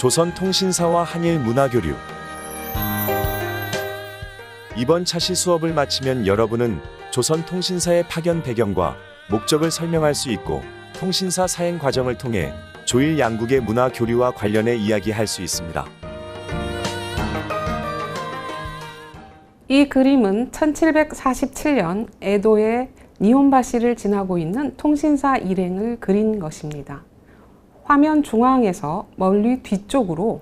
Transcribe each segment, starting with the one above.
조선통신사와 한일 문화교류. 이번 차시 수업을 마치면 여러분은 조선통신사의 파견 배경과 목적을 설명할 수 있고 통신사 사행 과정을 통해 조일 양국의 문화 교류와 관련해 이야기할 수 있습니다. 이 그림은 1747년 에도의 니혼바시를 지나고 있는 통신사 일행을 그린 것입니다. 화면 중앙에서 멀리 뒤쪽으로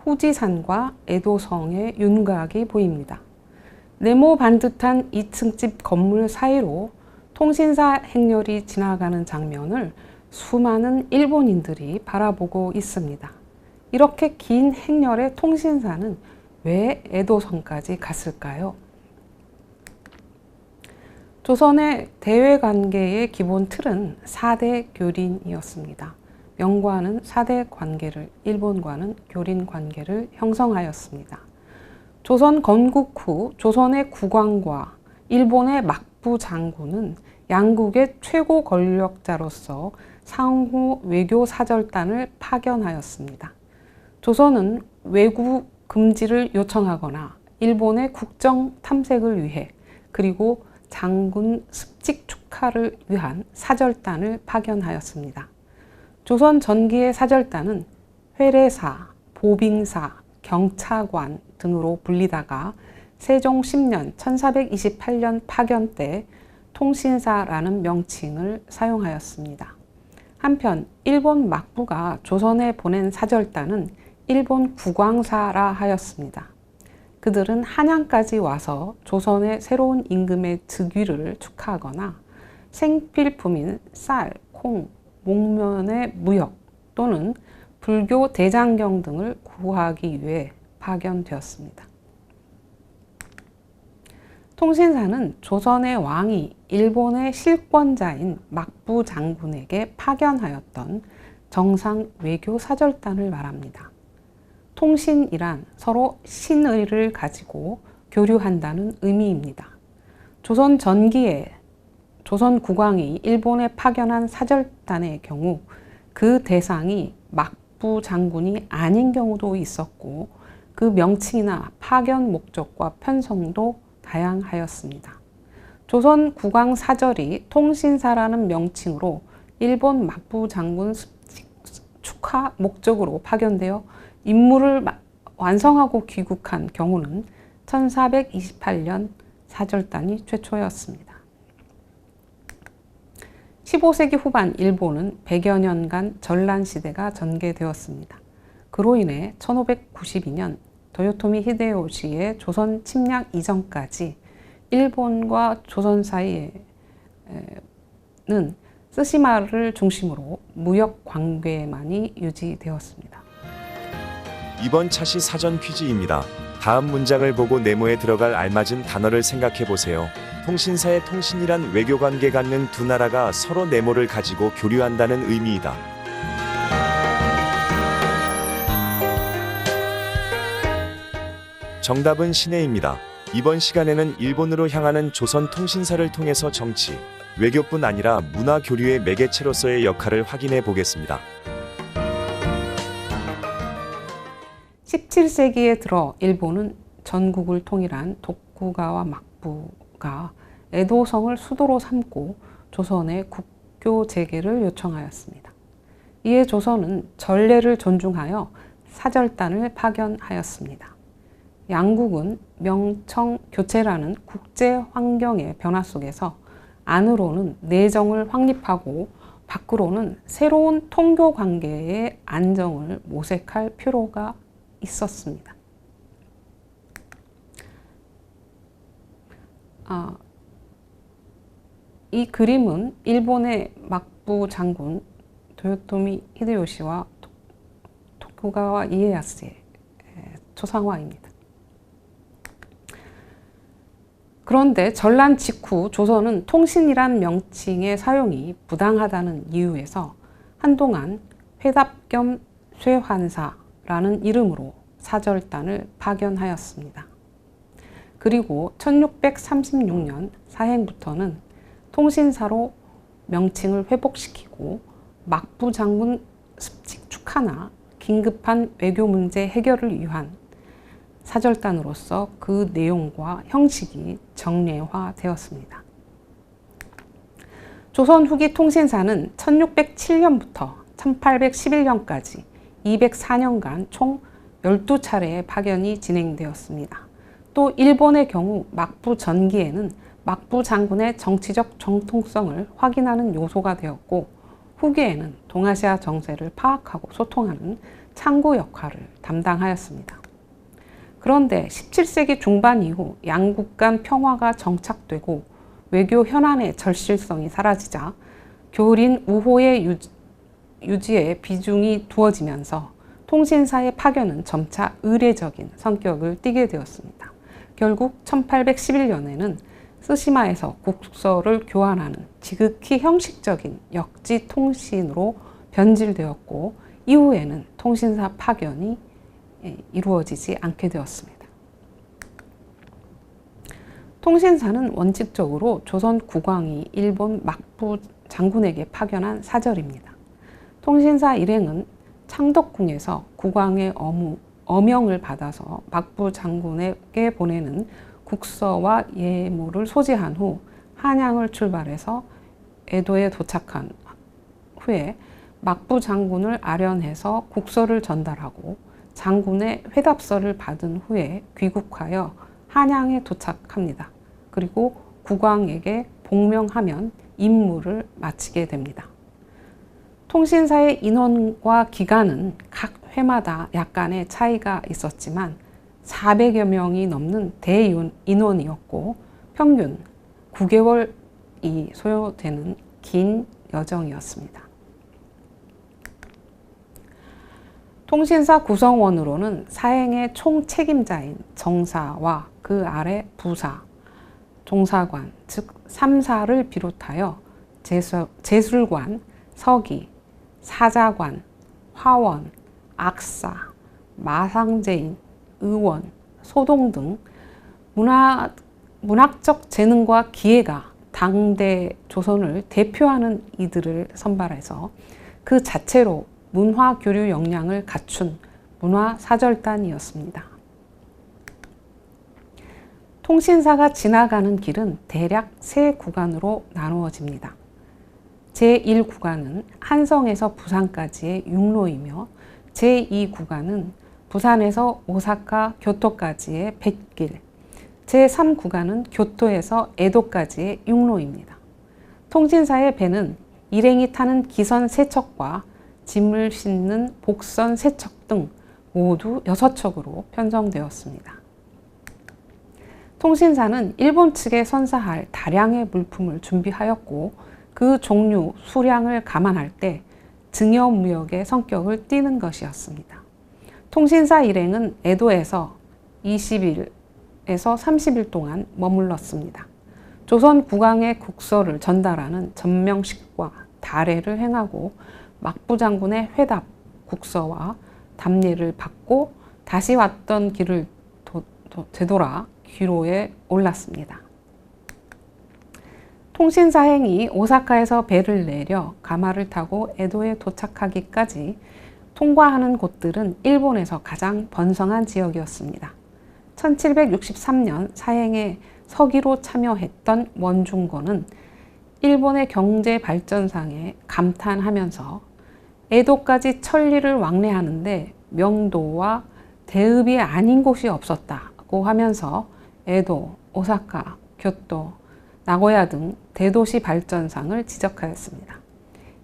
후지산과 에도성의 윤곽이 보입니다. 네모 반듯한 2층집 건물 사이로 통신사 행렬이 지나가는 장면을 수많은 일본인들이 바라보고 있습니다. 이렇게 긴 행렬의 통신사는 왜 에도성까지 갔을까요? 조선의 대외관계의 기본 틀은 4대 교린이었습니다. 명과는 4대 관계를, 일본과는 교린 관계를 형성하였습니다. 조선 건국 후 조선의 국왕과 일본의 막부 장군은 양국의 최고 권력자로서 상호 외교 사절단을 파견하였습니다. 조선은 외국 금지를 요청하거나 일본의 국정 탐색을 위해 그리고 장군 습직 축하를 위한 사절단을 파견하였습니다. 조선 전기의 사절단은 회례사, 보빙사, 경차관 등으로 불리다가 세종 10년 1428년 파견 때 통신사라는 명칭을 사용하였습니다. 한편 일본 막부가 조선에 보낸 사절단은 일본 국왕사라 하였습니다. 그들은 한양까지 와서 조선의 새로운 임금의 즉위를 축하하거나 생필품인 쌀, 콩, 목련의 무역 또는 불교 대장경 등을 구하기 위해 파견되었습니다. 통신사는 조선의 왕이 일본의 실권자인 막부 장군에게 파견하였던 정상 외교 사절단을 말합니다. 통신이란 서로 신의를 가지고 교류한다는 의미입니다. 조선 전기에 조선 국왕이 일본에 파견한 사절단의 경우 그 대상이 막부 장군이 아닌 경우도 있었고 그 명칭이나 파견 목적과 편성도 다양하였습니다. 조선 국왕 사절이 통신사라는 명칭으로 일본 막부 장군 축하 목적으로 파견되어 임무를 완성하고 귀국한 경우는 1428년 사절단이 최초였습니다. 15세기 후반 일본은 100여 년간 전란시대가 전개되었습니다. 그로 인해 1592년 도요토미 히데요시의 조선 침략 이전까지 일본과 조선 사이에는 쓰시마를 중심으로 무역 관계만이 유지되었습니다. 이번 차시 사전 퀴즈입니다. 다음 문장을 보고 네모에 들어갈 알맞은 단어를 생각해 보세요. 통신사의 통신이란 외교관계 갖는 두 나라가 서로 네모를 가지고 교류한다는 의미이다. 정답은 시내입니다. 이번 시간에는 일본으로 향하는 조선 통신사를 통해서 정치, 외교뿐 아니라 문화 교류의 매개체로서의 역할을 확인해 보겠습니다. 17세기에 들어 일본은 전국을 통일한 도쿠가와 막부가 에도성을 수도로 삼고 조선의 국교 재개를 요청하였습니다. 이에 조선은 전례를 존중하여 사절단을 파견하였습니다. 양국은 명청 교체라는 국제 환경의 변화 속에서 안으로는 내정을 확립하고 밖으로는 새로운 통교 관계의 안정을 모색할 필요가 있었습니다. 이 그림은 일본의 막부 장군 도요토미 히데요시와 토쿠가와 이에야스의 초상화입니다. 그런데 전란 직후 조선은 통신이란 명칭의 사용이 부당하다는 이유에서 한동안 회답 겸 쇠환사라는 이름으로 사절단을 파견하였습니다. 그리고 1636년 사행부터는 통신사로 명칭을 회복시키고 막부 장군 습직 축하나 긴급한 외교 문제 해결을 위한 사절단으로서 그 내용과 형식이 정례화되었습니다. 조선 후기 통신사는 1607년부터 1811년까지 204년간 총 12차례의 파견이 진행되었습니다. 또 일본의 경우 막부 전기에는 막부 장군의 정치적 정통성을 확인하는 요소가 되었고, 후기에는 동아시아 정세를 파악하고 소통하는 창구 역할을 담당하였습니다. 그런데 17세기 중반 이후 양국 간 평화가 정착되고 외교 현안의 절실성이 사라지자 교린 우호의 유지에 비중이 두어지면서 통신사의 파견은 점차 의례적인 성격을 띠게 되었습니다. 결국 1811년에는 쓰시마에서 국서를 교환하는 지극히 형식적인 역지 통신으로 변질되었고, 이후에는 통신사 파견이 이루어지지 않게 되었습니다. 통신사는 원칙적으로 조선 국왕이 일본 막부 장군에게 파견한 사절입니다. 통신사 일행은 창덕궁에서 국왕의 어명을 받아서 막부 장군에게 보내는 국서와 예물을 소지한 후 한양을 출발해서 에도에 도착한 후에 막부 장군을 아련해서 국서를 전달하고 장군의 회답서를 받은 후에 귀국하여 한양에 도착합니다. 그리고 국왕에게 복명하면 임무를 마치게 됩니다. 통신사의 인원과 기간은 각 회마다 약간의 차이가 있었지만 400여 명이 넘는 대인원이었고 평균 9개월이 소요되는 긴 여정이었습니다. 통신사 구성원으로는 사행의 총책임자인 정사와 그 아래 부사, 종사관, 즉 3사를 비롯하여 제술관, 서기, 사자관, 화원, 악사, 마상제인, 의원, 소동 등 문학적 재능과 기회가 당대 조선을 대표하는 이들을 선발해서 그 자체로 문화 교류 역량을 갖춘 문화사절단이었습니다. 통신사가 지나가는 길은 대략 세 구간으로 나누어집니다. 제1구간은 한성에서 부산까지의 육로이며 제2구간은 부산에서 오사카, 교토까지의 뱃길, 제3구간은 교토에서 에도까지의 육로입니다. 통신사의 배는 일행이 타는 기선 3척과 짐을 싣는 복선 3척 등 모두 6척으로 편성되었습니다. 통신사는 일본 측에 선사할 다량의 물품을 준비하였고, 그 종류, 수량을 감안할 때 증여무역의 성격을 띠는 것이었습니다. 통신사 일행은 에도에서 20일에서 30일 동안 머물렀습니다. 조선 국왕의 국서를 전달하는 전명식과 달회를 행하고 막부 장군의 회답, 국서와 답례를 받고 다시 왔던 길을 되돌아 귀로에 올랐습니다. 통신사행이 오사카에서 배를 내려 가마를 타고 에도에 도착하기까지 통과하는 곳들은 일본에서 가장 번성한 지역이었습니다. 1763년 사행에 서기로 참여했던 원중거는 일본의 경제 발전상에 감탄하면서 에도까지 천리를 왕래하는데 명도와 대읍이 아닌 곳이 없었다고 하면서 에도, 오사카, 교토, 나고야 등 대도시 발전상을 지적하였습니다.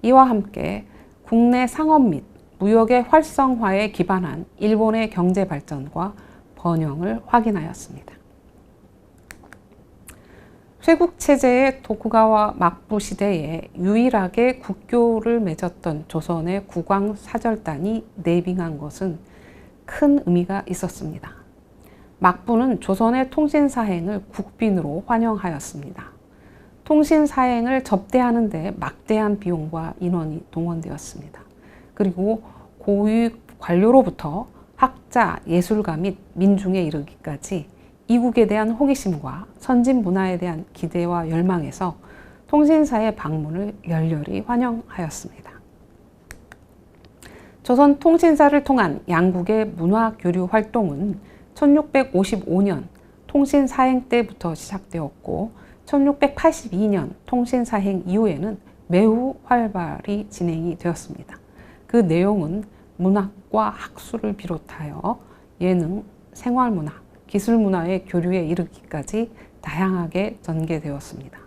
이와 함께 국내 상업 및 무역의 활성화에 기반한 일본의 경제 발전과 번영을 확인하였습니다. 쇄국체제의 도쿠가와 막부 시대에 유일하게 국교를 맺었던 조선의 국왕 사절단이 내빙한 것은 큰 의미가 있었습니다. 막부는 조선의 통신사행을 국빈으로 환영하였습니다. 통신사행을 접대하는 데 막대한 비용과 인원이 동원되었습니다. 그리고 고위 관료로부터 학자, 예술가 및 민중에 이르기까지 이국에 대한 호기심과 선진 문화에 대한 기대와 열망에서 통신사의 방문을 열렬히 환영하였습니다. 조선 통신사를 통한 양국의 문화 교류 활동은 1655년 통신사행 때부터 시작되었고 1682년 통신사행 이후에는 매우 활발히 진행이 되었습니다. 그 내용은 문학과 학술을 비롯하여 예능, 생활문화, 기술문화의 교류에 이르기까지 다양하게 전개되었습니다.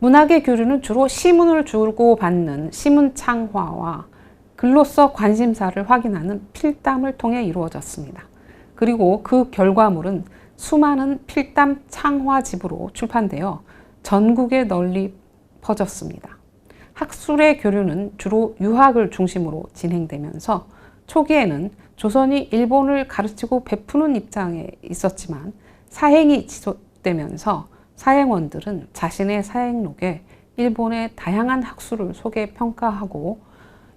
문학의 교류는 주로 시문을 주고받는 시문창화와 글로써 관심사를 확인하는 필담을 통해 이루어졌습니다. 그리고 그 결과물은 수많은 필담 창화집으로 출판되어 전국에 널리 퍼졌습니다. 학술의 교류는 주로 유학을 중심으로 진행되면서 초기에는 조선이 일본을 가르치고 베푸는 입장에 있었지만 사행이 지속되면서 사행원들은 자신의 사행록에 일본의 다양한 학술을 소개 평가하고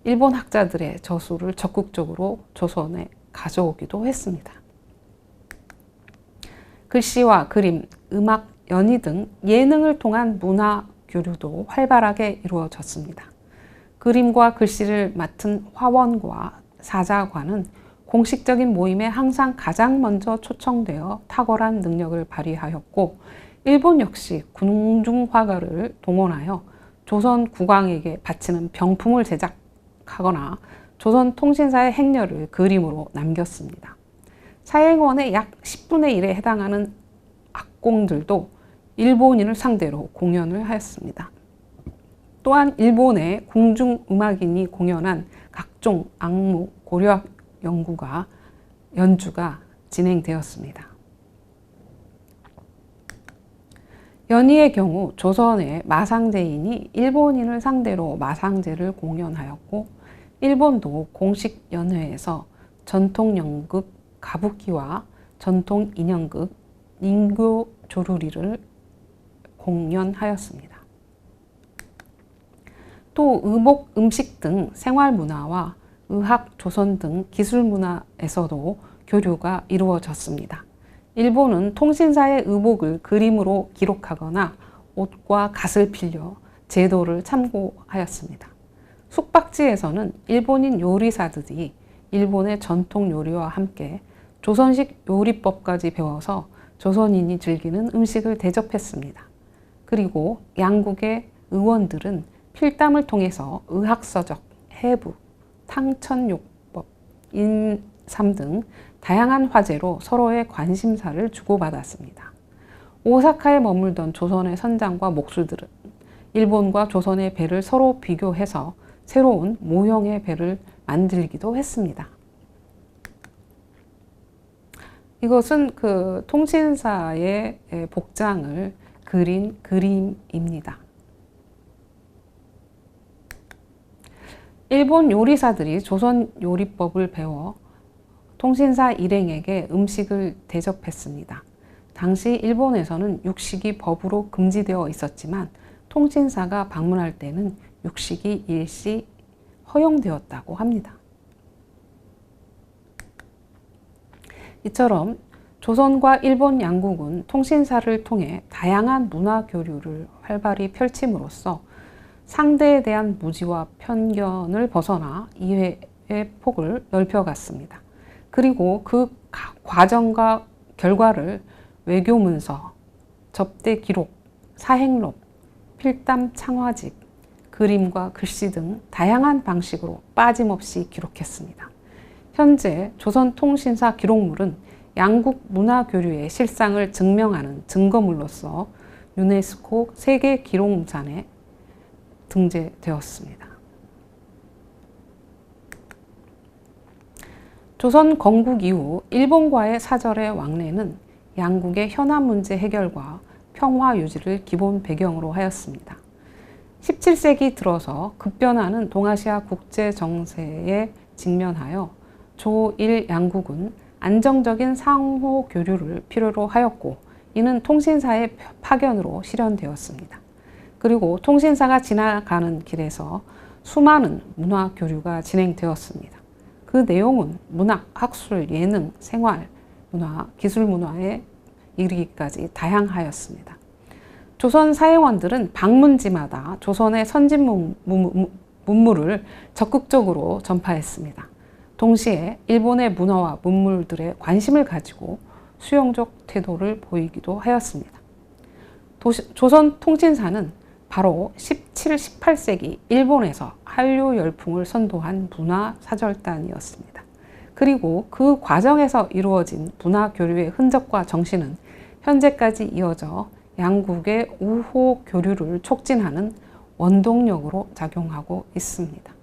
일본 학자들의 저술을 적극적으로 조선에 가져오기도 했습니다. 글씨와 그림, 음악, 연희 등 예능을 통한 문화 교류도 활발하게 이루어졌습니다. 그림과 글씨를 맡은 화원과 사자관은 공식적인 모임에 항상 가장 먼저 초청되어 탁월한 능력을 발휘하였고 일본 역시 궁중화가를 동원하여 조선 국왕에게 바치는 병품을 제작하거나 조선 통신사의 행렬을 그림으로 남겼습니다. 사행원의 약 10분의 1에 해당하는 악공들도 일본인을 상대로 공연을 하였습니다. 또한 일본의 궁중음악인이 공연한 각종 악무, 고려악 연주가 진행되었습니다. 연희의 경우 조선의 마상제인이 일본인을 상대로 마상제를 공연하였고 일본도 공식 연회에서 전통 연극 가부키와 전통 인형극 닌교 조루리를 공연하였습니다. 또 의복, 음식 등 생활문화와 의학, 조선 등 기술문화에서도 교류가 이루어졌습니다. 일본은 통신사의 의복을 그림으로 기록하거나 옷과 갓을 빌려 제도를 참고하였습니다. 숙박지에서는 일본인 요리사들이 일본의 전통 요리와 함께 조선식 요리법까지 배워서 조선인이 즐기는 음식을 대접했습니다. 그리고 양국의 의원들은 필담을 통해서 의학서적, 해부, 탕천요법, 인삼 등 다양한 화제로 서로의 관심사를 주고받았습니다. 오사카에 머물던 조선의 선장과 목수들은 일본과 조선의 배를 서로 비교해서 새로운 모형의 배를 만들기도 했습니다. 이것은 그 통신사의 복장을 그린 그림입니다. 일본 요리사들이 조선 요리법을 배워 통신사 일행에게 음식을 대접했습니다. 당시 일본에서는 육식이 법으로 금지되어 있었지만 통신사가 방문할 때는 육식이 일시 허용되었다고 합니다. 이처럼 조선과 일본 양국은 통신사를 통해 다양한 문화 교류를 활발히 펼침으로써 상대에 대한 무지와 편견을 벗어나 이해의 폭을 넓혀갔습니다. 그리고 그 과정과 결과를 외교문서, 접대 기록, 사행록, 필담 창화집, 그림과 글씨 등 다양한 방식으로 빠짐없이 기록했습니다. 현재 조선통신사 기록물은 양국 문화교류의 실상을 증명하는 증거물로서 유네스코 세계기록유산에 등재되었습니다. 조선 건국 이후 일본과의 사절의 왕래는 양국의 현안 문제 해결과 평화 유지를 기본 배경으로 하였습니다. 17세기 들어서 급변하는 동아시아 국제 정세에 직면하여 조일 양국은 안정적인 상호 교류를 필요로 하였고 이는 통신사의 파견으로 실현되었습니다. 그리고 통신사가 지나가는 길에서 수많은 문화 교류가 진행되었습니다. 그 내용은 문학, 학술, 예능, 생활, 문화, 기술 문화에 이르기까지 다양하였습니다. 조선 사행원들은 방문지마다 조선의 선진 문물을 적극적으로 전파했습니다. 동시에 일본의 문화와 문물들에 관심을 가지고 수용적 태도를 보이기도 하였습니다. 조선 통신사는 바로 17, 18세기 일본에서 한류 열풍을 선도한 문화 사절단이었습니다. 그리고 그 과정에서 이루어진 문화 교류의 흔적과 정신은 현재까지 이어져 양국의 우호 교류를 촉진하는 원동력으로 작용하고 있습니다.